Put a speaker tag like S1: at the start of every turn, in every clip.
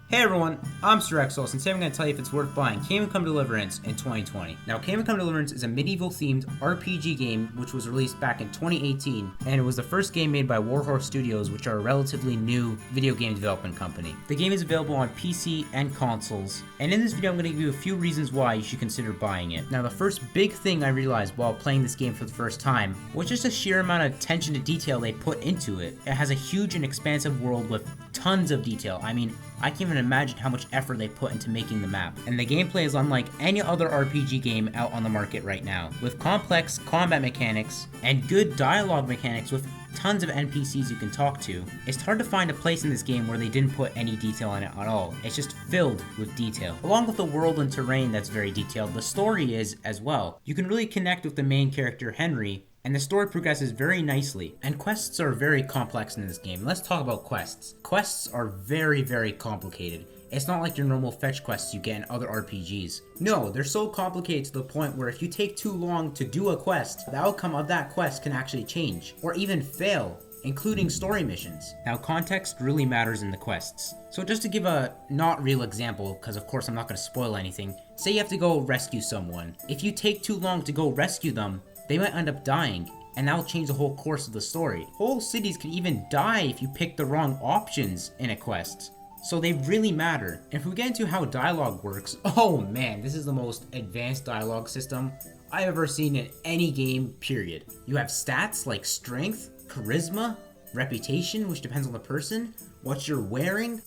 S1: Hey everyone, I'm Sir Exos, and today I'm going to tell you if it's worth buying Kingdom Come Deliverance in 2020. Now, Kingdom Come Deliverance is a medieval-themed RPG game which was released back in 2018, and it was the first game made by Warhorse Studios, which are a relatively new video game development company. The game is available on PC and consoles, and in this video I'm going to give you a few reasons why you should consider buying it. Now, the first big thing I realized while playing this game for the first time was just the sheer amount of attention to detail they put into it. It has a huge and expansive world with tons of detail. I mean, I can't even imagine how much effort they put into making the map. And the gameplay is unlike any other RPG game out on the market right now, with complex combat mechanics and good dialogue mechanics with tons of NPCs you can talk to. It's hard to find a place in this game where they didn't put any detail in it at all. It's just filled with detail. Along with the world and terrain that's very detailed, the story is as well. You can really connect with the main character, Henry, and the story progresses very nicely. And quests are very complex in this game. Let's talk about quests. Quests are very, very complicated. It's not like your normal fetch quests you get in other RPGs. No, they're so complicated to the point where if you take too long to do a quest, the outcome of that quest can actually change, or even fail, including story missions. Now, context really matters in the quests. So just to give a not real example, because of course I'm not going to spoil anything, say you have to go rescue someone. If you take too long to go rescue them, they might end up dying, and that'll change the whole course of the story. Whole cities can even die if you pick the wrong options in a quest. So they really matter. And if we get into how dialogue works, oh man, this is the most advanced dialogue system I've ever seen in any game, period. You have stats like strength, charisma, reputation, which depends on the person, what you're wearing,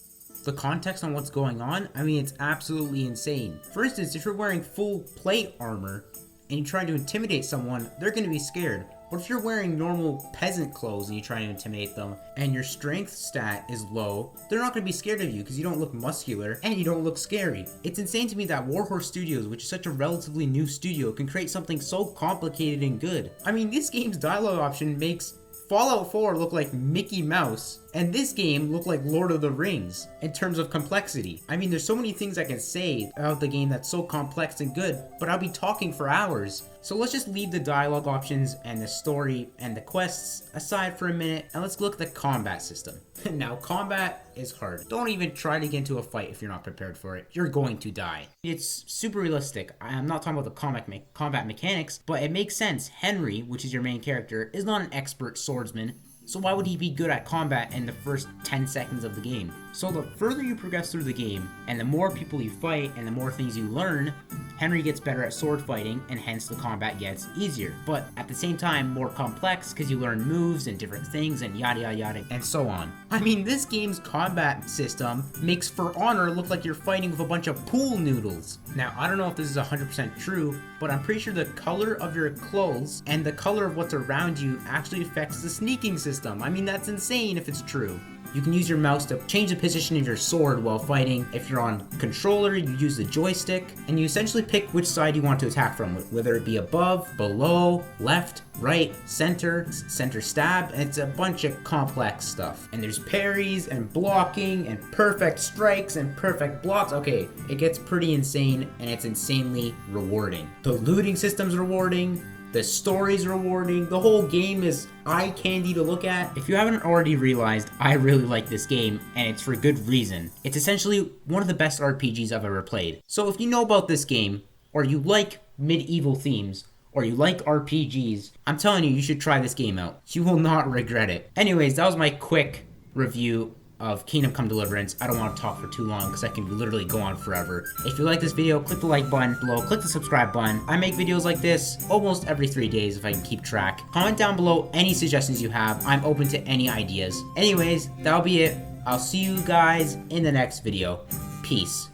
S1: the context on what's going on. I mean, it's absolutely insane. For instance, if you're wearing full plate armor and you're trying to intimidate someone, they're going to be scared. But if you're wearing normal peasant clothes and you try to intimidate them, and your strength stat is low, they're not going to be scared of you because you don't look muscular and you don't look scary. It's insane to me that Warhorse Studios, which is such a relatively new studio, can create something so complicated and good. I mean, this game's dialogue option makes Fallout 4 look like Mickey Mouse, and this game look like Lord of the Rings in terms of complexity. I mean, there's so many things I can say about the game that's so complex and good, but I'll be talking for hours. So let's just leave the dialogue options and the story and the quests aside for a minute, and let's look at the combat system. Now, combat is hard. Don't even try to get into a fight if you're not prepared for it. You're going to die. It's super realistic. I'm not talking about the combat mechanics, but it makes sense. Henry, which is your main character, is not an expert swordsman, so why would he be good at combat in the first 10 seconds of the game? So the further you progress through the game, and the more people you fight, and the more things you learn, Henry gets better at sword fighting, and hence the combat gets easier. But at the same time, more complex, because you learn moves and different things, and yada yada yada, and so on. I mean, this game's combat system makes For Honor look like you're fighting with a bunch of pool noodles. Now, I don't know if this is 100% true, but I'm pretty sure the color of your clothes and the color of what's around you actually affects the sneaking system. I mean, that's insane if it's true. You can use your mouse to change the position of your sword while fighting. If you're on controller, you use the joystick, and you essentially pick which side you want to attack from, whether it be above, below, left, right, center stab, and it's a bunch of complex stuff. And there's parries and blocking and perfect strikes and perfect blocks. Okay, it gets pretty insane, and it's insanely rewarding. The looting system's rewarding. The story's rewarding. The whole game is eye candy to look at. If you haven't already realized, I really like this game, and it's for good reason. It's essentially one of the best RPGs I've ever played. So if you know about this game, or you like medieval themes, or you like RPGs, I'm telling you, you should try this game out. You will not regret it. Anyways, that was my quick review of Kingdom Come Deliverance. I don't want to talk for too long because I can literally go on forever. If you like this video, click the like button below, click the subscribe button. I make videos like this almost every 3 days if I can keep track. Comment down below any suggestions you have. I'm open to any ideas. Anyways, that'll be it. I'll see you guys in the next video. Peace.